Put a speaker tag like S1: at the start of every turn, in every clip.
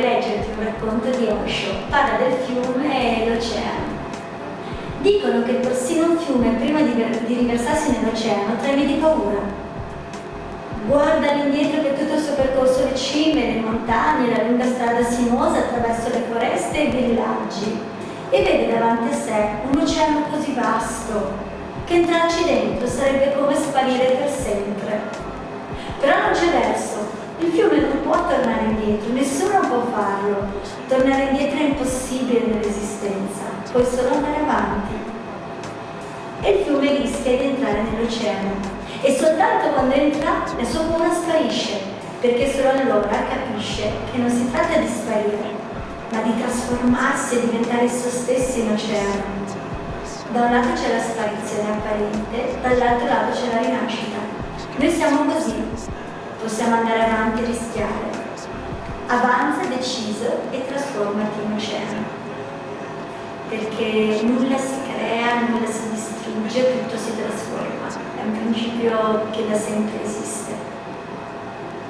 S1: vorrei leggerti un racconto di Osho, parla del fiume e l'oceano. Dicono che persino un fiume, prima di riversarsi nell'oceano, treme di paura. Guarda all'indietro per tutto il suo percorso le cime, le montagne, la lunga strada sinuosa attraverso le foreste e i villaggi e vede davanti a sé un oceano così vasto che entrarci dentro sarebbe come sparire per sempre. Però non c'è verso, il fiume non può tornare indietro, nessuno può farlo. Tornare indietro è impossibile nell'esistenza, puoi solo andare avanti. E il fiume rischia di entrare nell'oceano. E soltanto quando entra la sua paura sparisce, perché solo allora capisce che non si tratta di sparire, ma di trasformarsi e diventare esso stesso in oceano. Da un lato c'è la sparizione apparente, dall'altro lato c'è la rinascita. Noi siamo così, possiamo andare avanti e rischiare. Avanza deciso e trasformati in oceano. Perché nulla si crea, nulla si distrugge, tutto si trasforma. È un principio che da sempre esiste.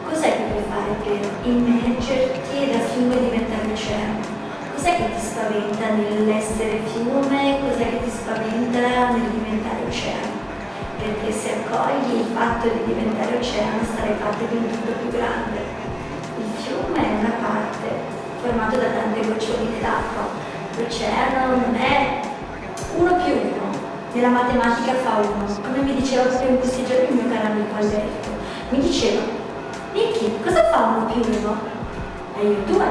S1: Cos'è che puoi fare per immergerti e da fiume diventare oceano? Cos'è che ti spaventa nell'essere fiume? Cos'è che ti spaventa nel diventare oceano? Perché se accogli il fatto di diventare oceano sarai parte di un tutto più grande. Il fiume è una parte formato da tante goccioline d'acqua. L'oceano non è 1 più 1. Nella matematica fa 1, come mi diceva proprio in questi giorni il mio caro amico Alberto. Mi diceva, Nicky, cosa fa 1 più 1? E io 2.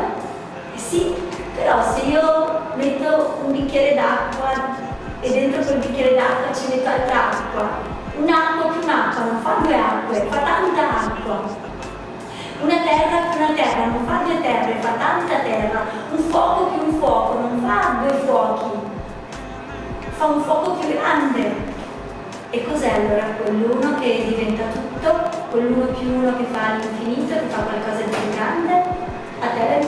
S1: Eh sì, però se io metto un bicchiere d'acqua e dentro quel bicchiere d'acqua ci metto altra acqua, un'acqua più un'acqua non fa 2 acque, fa tanta acqua. Una terra più una terra non fa 2 terre, fa tanta terra. Un fuoco più un fuoco non fa 2 fuochi, fa un fuoco più grande. E cos'è allora quell'uno che diventa tutto? Quell'uno più uno che fa l'infinito, che fa qualcosa di più grande? A te la